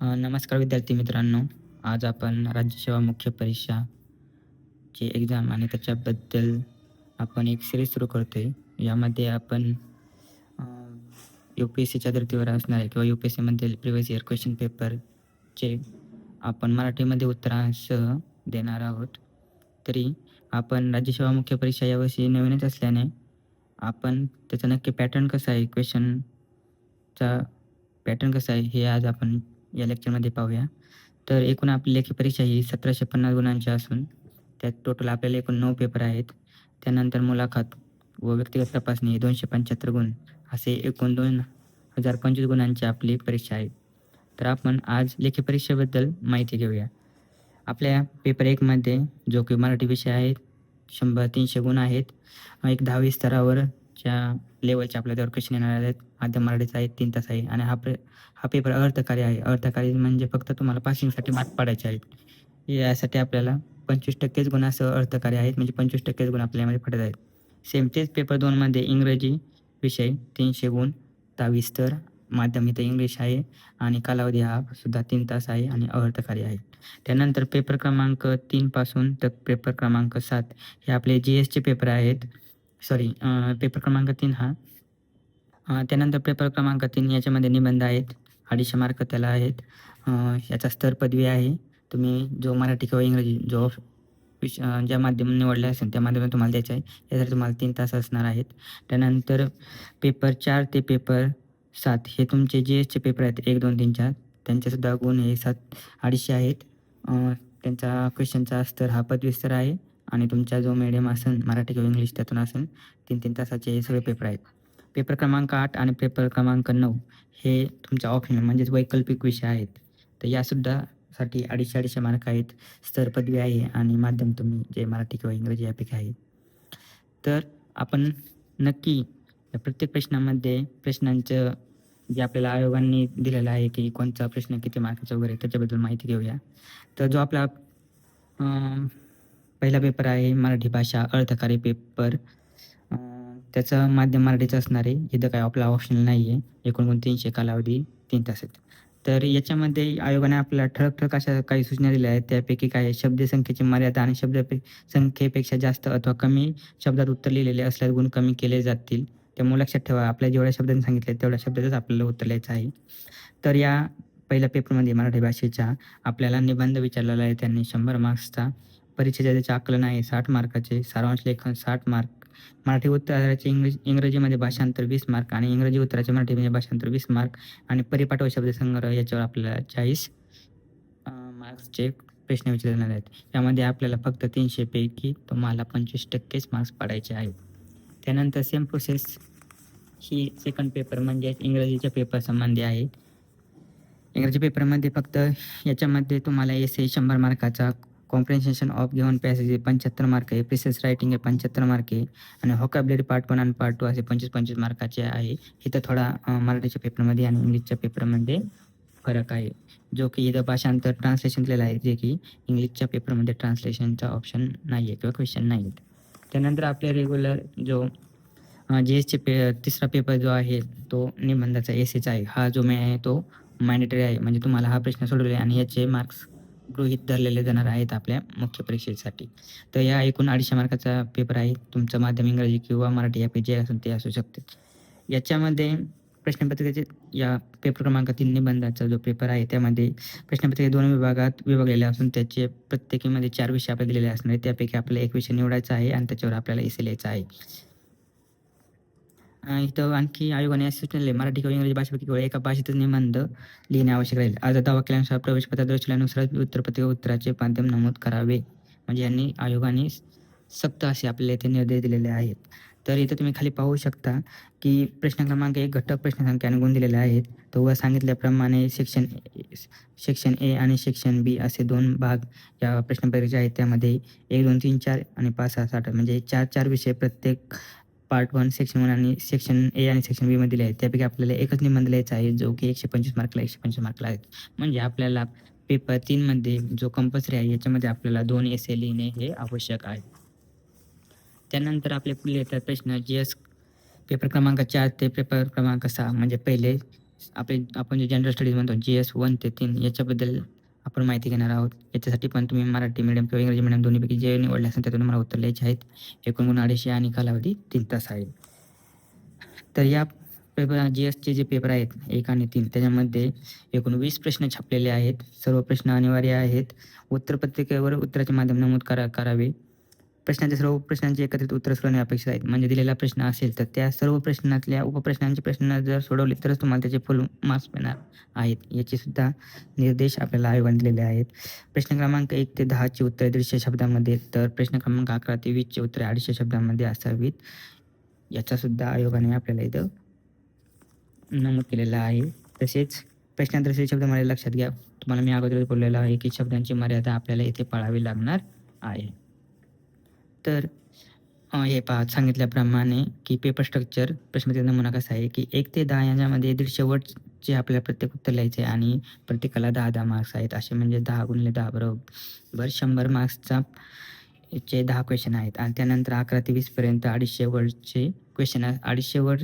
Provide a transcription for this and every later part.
नमस्कार विद्यार्थी मित्रांनो. आज आपण राज्यसेवा मुख्य परीक्षाची एक्झाम आणि त्याच्याबद्दल आपण एक सिरीज सुरू करतोय. यामध्ये आपण UPSCच्या धर्तीवर असणारे किंवा UPSCमधील प्रिव्हियस इयर क्वेश्चन पेपरचे आपण मराठीमध्ये उत्तरांसह देणार आहोत. तरी आपण राज्यसेवा मुख्य परीक्षा यावर्षी नवीनच असल्याने आपण त्याचा नक्की पॅटर्न कसा आहे, क्वेश्चनचा पॅटर्न कसा आहे, हे आज आपण या लेक्चरमध्ये पाहूया. तर एकूण आपली लेखी परीक्षा ही 1750 गुणांची असून त्यात टोटल आपल्याला एकूण 9 पेपर आहेत. त्यानंतर मुलाखत व व्यक्तिगत तपासणी 275 गुण असे एकूण 2025 गुणांची आपली परीक्षा आहे. तर आपण आज लेखी परीक्षेबद्दल माहिती घेऊया. आपल्या पेपर 1मध्ये जो की मराठी विषय आहे 100-300 गुण आहेत. एक 10वी स्तरावरच्या लेवलचे आपल्या त्यावर क्वेश्चन येणार आहेत. माध्यम मराठीचा आहे 3 तास आहे आणि हा पेपर अर्थकारी आहे. अर्थकारी म्हणजे फक्त तुम्हाला पासिंगसाठी मार्क पाडायचे आहेत. यासाठी आपल्याला 25% गुणासह अर्थकारी आहेत, म्हणजे 25% गुण आपल्यामध्ये पडत आहेत. सेम तेच पेपर 2मध्ये इंग्रजी विषय 300 गुण, 10वी स्तर, माध्यम इथं इंग्लिश आहे आणि कालावधी हा सुद्धा 3 तास आहे आणि अर्थकारी आहे. त्यानंतर पेपर क्रमांक 3 पासून तर पेपर क्रमांक 7 हे आपले GSचे पेपर आहेत. पेपर क्रमांक 3 हा त्यानंतर पेपर क्रमांक 3 याच्यामध्ये निबंध आहेत. 250 मार्क त्याला आहेत. याचा स्तर पदवी आहे. तुम्ही जो मराठी किंवा इंग्रजी ज्या माध्यम निवडले असेल त्या माध्यमातून तुम्हाला द्यायचं आहे. यासाठी तुम्हाला 3 तास असणार आहेत. त्यानंतर पेपर 4 ते पेपर 7 हे तुमचे GSचे पेपर आहेत 1, 2, 3, 4 त्यांचेसुद्धा गुण हे 250 आहेत. त्यांचा क्वेश्चनचा स्तर हा पदवी स्तर आहे आणि तुमचा जो मीडियम असेल मराठी किंवा इंग्लिश त्यातून असेल 3-3 तासाचे हे सगळे पेपर आहेत. पेपर क्रमांक 8 आणि पेपर क्रमांक 9 हे तुमच्या ऑप्शनल म्हणजेच वैकल्पिक विषय आहेत. तर यासुद्धा साठी 250-250 मार्क आहेत. स्तर पदवी आहे आणि माध्यम तुम्ही जे मराठी किंवा इंग्रजी यापैकी आहे. तर आपण नक्की या प्रत्येक प्रश्नामध्ये प्रश्नांचं जे आपल्याला आयोगाने दिलेलं आहे की कोणता प्रश्न किती मार्काचा वगैरे त्याच्याबद्दल माहिती घेऊया. तर जो आपला पहिला पेपर आहे मराठी भाषा अर्थकारी पेपर, त्याचं माध्यम मराठीचं असणार आहे. इथं काय आपला ऑप्शनल नाही आहे. एकूण गुण 300, कालावधी 3 तास आहेत. तर याच्यामध्ये आयोगाने आपल्याला ठळक अशा काही सूचना दिल्या आहेत. त्यापैकी काय शब्दसंख्येची मर्यादा आणि संख्येपेक्षा जास्त अथवा कमी शब्दात उत्तर लिहिलेले असल्यास गुण कमी केले जातील. त्यामुळे लक्षात ठेवा, आपल्या जेवढ्या शब्दांनी सांगितले तेवढ्या शब्दातच आपल्याला उत्तर लिहायचं आहे. तर या पहिल्या पेपरमध्ये मराठी भाषेचा आपल्याला निबंध विचारलेला आहे त्यांनी 100 मार्क्सचा. परीक्षेचे त्याचे आकलन आहे 60 मार्काचे. सारांश लेखन 60 मार्क. मराठी उत्तराचे इंग्रजीमध्ये भाषांतर 20 मार्क आणि इंग्रजी उत्तराचे मराठीमध्ये भाषांतर 20 मार्क आणि परिपाठ व शब्दसंग्रह याच्यावर आपल्याला 40 मार्क्सचे प्रश्न विचारले आहेत. यामध्ये आपल्याला फक्त 300 पैकी तुम्हाला 25%च मार्क्स पाडायचे आहेत. त्यानंतर सेम प्रोसेस ही सेकंड पेपर म्हणजे इंग्रजीच्या पेपर संबंधी आहे. इंग्रजी पेपरमध्ये फक्त याच्यामध्ये तुम्हाला एसे 100 मार्काचा, comprehension of given passage 75 mark आहे, प्रिसाइज रायटिंग 75 मार्क आहे आणि व्होकॅब्युलरी पार्ट 1 आणि पार्ट 2 असे 25-25 मार्काचे आहे. इथं थोडा मराठीच्या पेपरमध्ये आणि इंग्लिशच्या पेपरमध्ये फरक आहे, जो की इथं भाषांतर ट्रान्सलेशन दिलेलं आहे, जे की इंग्लिशच्या पेपरमध्ये ट्रान्सलेशनचा ऑप्शन नाही आहे किंवा क्वेश्चन नाही आहेत. त्यानंतर आपले रेग्युलर जो GSचे तिसरा पेपर जो आहे तो निबंधाचा एसेचा आहे. हा जो आहे तो मॅन्डेटरी आहे, म्हणजे तुम्हाला हा प्रश्न सोडवले आणि याचे मार्क्स गृहीत धरलेले जाणार आहेत आपल्या मुख्य परीक्षेसाठी. तर या एकूण 250 मार्काचा पेपर आहे. तुमचं माध्यम इंग्रजी किंवा मराठी यापैकी जे असेल ते असू शकते. याच्यामध्ये प्रश्नपत्रिकेचे या पेपर क्रमांक 3 निबंधाचा जो पेपर आहे त्यामध्ये प्रश्नपत्रिका 2 विभागात विभागलेले असून त्याचे प्रत्येकीमध्ये 4 विषय आपल्याला दिलेले असणार आहेत. त्यापैकी आपल्याला एक विषय निवडायचा आहे आणि त्याच्यावर आपल्याला एसे लिहायचा आहे. इथं आणखी आयोगाने असे सूचना मराठी किंवा इंग्रजी भाषेपैकी केवळ एका भाषेतच निबंध लिहिणे आवश्यक राहील. अर्ज दावा केल्यानुसार प्रवेशपत्रात दर्शवल्यानुसार उत्तरपत्रिका उत्तराचे माध्यम नमूद करावे. म्हणजे यांनी आयोगाने सक्त असे आपल्याला इथे निर्देश दिलेले आहेत. तर इथं तुम्ही खाली पाहू शकता की प्रश्न क्रमांक 1 घटक प्रश्नसंख्या आणि गुण दिलेले आहेत. तो वर सांगितल्याप्रमाणे सेक्शन ए आणि सेक्शन बी असे 2 भाग या प्रश्नपत्रिकेचे आहेत. त्यामध्ये 1, 2, 3, 4 आणि 5, 6, 7 म्हणजे 4-4 विषय प्रत्येक पार्ट 1, सेक्शन 1 आणि सेक्शन ए आणि सेक्शन बी मध्ये दिले आहेत. त्यापैकी आपल्याला एकच निबंध लिहायचा आहे, जो की 125 मार्कला 125 मार्कला आहेत. म्हणजे आपल्याला पेपर 3 मध्ये जो कंपल्सरी आहे याच्यामध्ये आपल्याला 2 एसे लिहिणे हे आवश्यक आहे. त्यानंतर आपले पुढे येतात प्रश्न GS पेपर क्रमांक 4 ते पेपर क्रमांक 6 म्हणजे पहिले आपण जे जनरल स्टडीज म्हणतो GS 1 ते 3 याच्याबद्दल आपण माहिती घेणार आहोत. याच्यासाठी पण तुम्ही मराठी मीडियम किंवा इंग्रजी मीडियम दोन्हीपैकी जे निवडले असेल त्यातून तुम्हाला उत्तर लिहायचे आहेत. एकूण गुण 250 आणि कालावधी 3 तास आहे. तर या पेपर GSचे जे पेपर आहेत 1 आणि 3 त्याच्यामध्ये एकूण 20 प्रश्न छापलेले आहेत. सर्व प्रश्न अनिवार्य आहेत. उत्तरपत्रिकेवर उत्तराचे माध्यम नमूद करावे. सर्व प्रश्नांची एकत्रित उत्तर सोडवणे अपेक्षित आहेत. म्हणजे दिलेला प्रश्न असेल तर त्या सर्व प्रश्नातल्या उपप्रश्नांचे प्रश्न जर सोडवले तरच तुम्हाला त्याचे फुल मार्क्स मिळणार आहेत. याचे सुद्धा निर्देश आपल्याला आयोगाने दिलेले आहेत. प्रश्न क्रमांक 1 ते 10 ची उत्तरे 150 शब्दामध्ये तर प्रश्न क्रमांक 11 ते 20 ची उत्तरे 250 शब्दामध्ये असावीत. याचा सुद्धा आयोगाने आपल्याला इथं नमूद केलेला आहे. तसेच प्रश्नांतर शब्दामध्ये लक्षात घ्या, तुम्हाला मी अगोदर बोललेलं आहे की शब्दांची मर्यादा आपल्याला इथे पाळावी लागणार आहे. तर हे पहा सांगितल्याप्रमाणे की पेपर स्ट्रक्चर प्रश्नाचा नमुना कसा आहे की 1 ते 10 याच्यामध्ये 150 वर्डचे आपल्याला प्रत्येक उत्तर लिहायचे आहे आणि प्रत्येकाला 10-10 मार्क्स आहेत. असे म्हणजे 10 × 10 बरोबर 100 मार्क्सचा चे 10 क्वेश्चन आहेत आणि त्यानंतर 11 ते 20 पर्यंत 250 वर्डचे क्वेश्चन 250 वर्ड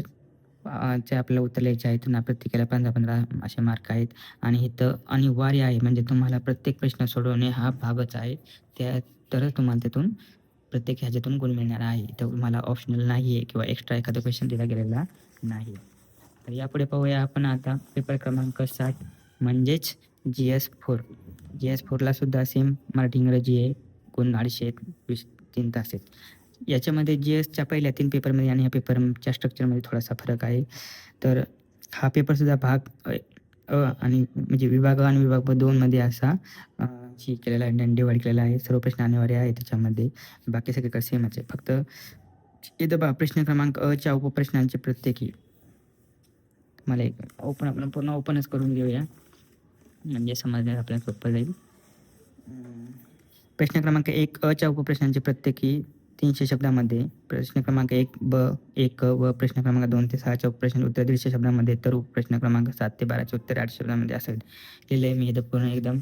चे आपल्याला उत्तर लिहायचे आहेत. ना प्रत्येकाला 15-15 असे मार्क आहेत आणि इथं अनिवार्य आहे म्हणजे तुम्हाला प्रत्येक प्रश्न सोडवणे हा भागच आहे. तरच तुम्हाला त्यातून प्रत्येक ह्याच्यातून गुण मिळणार आहे. तर तुम्हाला ऑप्शनल नाही आहे किंवा एक्स्ट्रा एखादा क्वेश्चन दिला गेलेला नाही. तर यापुढे पाहूया आपण आता पेपर क्रमांक 7 म्हणजेच GS 4. GS 4ला सुद्धा सेम मराठी इंग्रजी आहे. गुण 250 3 तास आहेत. याच्यामध्ये GSच्या पहिल्या 3 पेपरमध्ये आणि ह्या पेपरच्या स्ट्रक्चरमध्ये थोडासा फरक आहे. तर हा पेपरसुद्धा भाग आणि म्हणजे विभाग आणि विभाग 2मध्ये असा केलेला आहे, डिवाईड केलेला आहे. सर्व प्रश्न अनिवार्य आहे त्याच्यामध्ये. बाकी सगळीकडे सेमच आहे. फक्त इथं पहा प्रश्न क्रमांक च्या उपप्रश्नांचे प्रत्येकी मला एक आपण पूर्ण ओपनच करून घेऊया म्हणजे समजण्यास आपल्याला सोपं जाईल. प्रश्न क्रमांक 1 च्या उपप्रश्नांचे प्रत्येकी 300 शब्दामध्ये, प्रश्न क्रमांक 1 व प्रश्न क्रमांक 2 ते 6च्या उपप्रश्न उत्तर 150 शब्दामध्ये तर उपप्रश्न क्रमांक 7 ते 12चे उत्तर 800 शब्दामध्ये असेल. लिहिलं मी इथं पूर्ण एकदम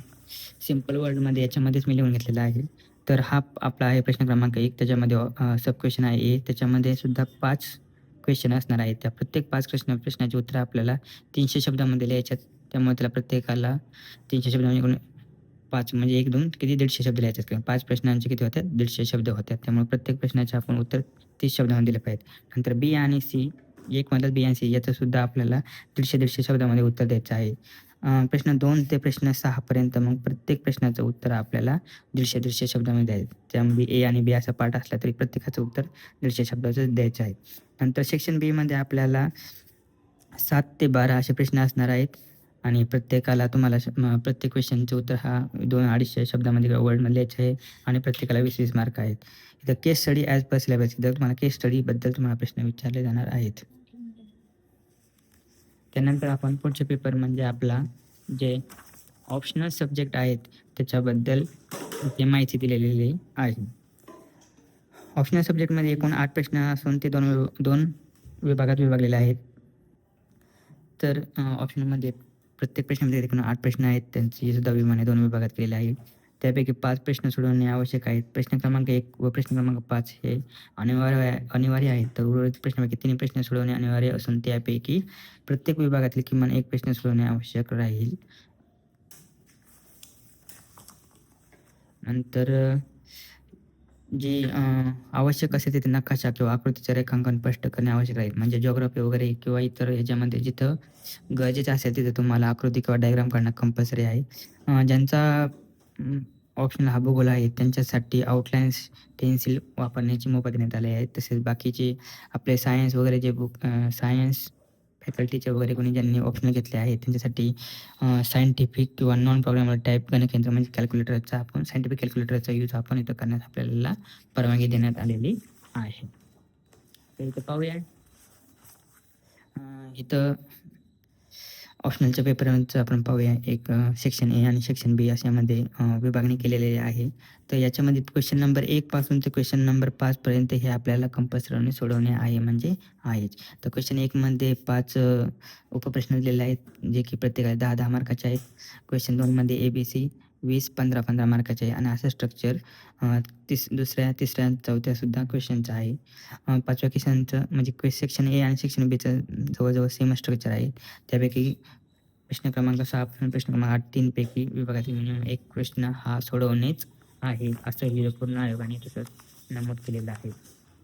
सिम्पल वर्डमध्ये याच्यामध्येच मी लिहून घेतलेला आहे. तर हा आपला आहे प्रश्न क्रमांक 1. त्याच्यामध्ये सब क्वेश्चन आहे ए. त्याच्यामध्ये सुद्धा 5 क्वेश्चन असणार आहेत. त्या प्रत्येक 5 प्रश्नाची उत्तरं आपल्याला 300 शब्दामध्ये लिहायच्यात. त्यामुळे त्याला प्रत्येकाला 300 शब्दामध्ये 5 म्हणजे 1 2 किती 150 शब्द लिहायचे किंवा 5 प्रश्नांचे किती होतात 150 शब्द होतात. त्यामुळे प्रत्येक प्रश्नाचे आपण उत्तर 30 शब्दामध्ये दिले पाहिजे. नंतर बी आणि सी 1 मधलं बी आणि सी याचं सुद्धा आपल्याला 150 शब्दामध्ये उत्तर द्यायचं आहे. प्रश्न 2 ते प्रश्न 6 पर्यंत मग प्रत्येक प्रश्नाचं उत्तर आपल्याला 150 शब्दामध्ये द्यायचं. त्यामध्ये ए आणि बी असा पार्ट असला तरी प्रत्येकाचं उत्तर 150 शब्दाचं द्यायचं आहे. नंतर सेक्शन बीमध्ये आपल्याला 7 ते 12 असे प्रश्न असणार आहेत आणि प्रत्येकाला तुम्हाला प्रत्येक क्वेश्चनचं उत्तर हा 2-250 शब्दामध्ये किंवा वर्डमध्ये लिहायचं आहे आणि प्रत्येकाला 20-20 मार्क आहेत. इथं केस स्टडी ॲज पर सिलेबस इथं तुम्हाला केस स्टडीबद्दल तुम्हाला प्रश्न विचारले जाणार आहेत. त्यानंतर आपण पुढचे पेपर म्हणजे आपला जे ऑप्शनल सब्जेक्ट आहेत त्याच्याबद्दल ते माहिती दिलेली आहे. ऑप्शनल सब्जेक्टमध्ये एकूण 8 प्रश्न असून ते 2 विभागात विभागलेले आहेत. तर ऑप्शनलमध्ये प्रत्येक प्रश्नामध्ये एकूण 8 प्रश्न आहेत. त्यांची सुद्धा विभागाने 2 विभागात केलेले आहे. त्यापैकी 5 प्रश्न सोडवणे आवश्यक आहेत. प्रश्न क्रमांक 1 व प्रश्न क्रमांक 5 हे अनिवार्य आहेत. तर उर्वरित प्रश्नापैकी 3 प्रश्न सोडवणे अनिवार्य असून त्यापैकी प्रत्येक विभागातील किमान 1 प्रश्न सोडवणे आवश्यक राहील. नंतर जी आवश्यक असेल तिथे नकाशा किंवा आकृतीचे रेखांकन स्पष्ट करणे आवश्यक आहे. म्हणजे जिओग्राफी वगैरे किंवा इतर ह्याच्यामध्ये जिथं गरजेचं असेल तिथे तुम्हाला आकृती किंवा डायग्राम काढणं कंपल्सरी आहे. ज्यांचा ऑप्शनल हा भूगोल आहे त्यांच्यासाठी आउटलाईन्स पेन्सिल वापरण्याची मोफत देण्यात आली आहे. तसेच बाकीचे आपले सायन्स वगैरे जे सायन्स फॅकल्टीचे वगैरे कोणी ज्यांनी ऑप्शनल घेतले आहेत त्यांच्यासाठी सायंटिफिक किंवा नॉन प्रोग्रामेबल टाईप गणकयंत्र म्हणजे कॅल्क्युलेटरचा आपण सायंटिफिक कॅल्क्युलेटरचा यूज आपण इथं करण्यास आपल्याला परवानगी देण्यात आलेली आहे. तर इथं पाहूया इथं ऑप्शनलच्या पेपरांचं आपण पाहूया. एक सेक्शन ए आणि सेक्शन बी अशामध्ये विभागणी केलेली आहे. तर याच्यामध्ये क्वेश्चन नंबर 1 पासून ते क्वेश्चन नंबर 5 पर्यंत हे आपल्याला कंपल्सरीने सोडवणे आहे म्हणजे आहेच. तर क्वेश्चन 1 मध्ये 5 उपप्रश्न दिलेले आहेत जे की प्रत्येकाला 10-10 मार्काचे आहेत. क्वेश्चन 2 मध्ये ABC 20, 15, 15 मार्काचे आहे आणि असं स्ट्रक्चर दुसऱ्या, तिसऱ्या, चौथ्यासुद्धा क्वेश्चनचं आहे. 5व्या क्वेश्चनचं म्हणजे सेक्शन ए आणि सेक्शन बीचं जवळजवळ सेम स्ट्रक्चर आहे. त्यापैकी प्रश्न क्रमांक 6 आणि प्रश्न क्रमांक 8 तीनपैकी विभागातील मिनिमम एक प्रश्न हा सोडवणेच आहे, असं ही पूर्ण आयोगाने तसंच नमूद केलेलं आहे.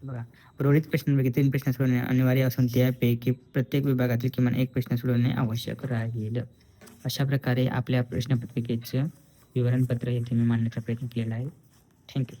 बघा, उर्वरित प्रश्नांपैकी 3 प्रश्न सोडवणे अनिवार्य असून त्यापैकी प्रत्येक विभागातील किमान एक प्रश्न सोडवणे आवश्यक राहील. अशा प्रकारे आपल्या प्रश्नपत्रिकेचं विवरणपत्र इथे मी मांडण्याचा प्रयत्न केलेला आहे. थँक्यू.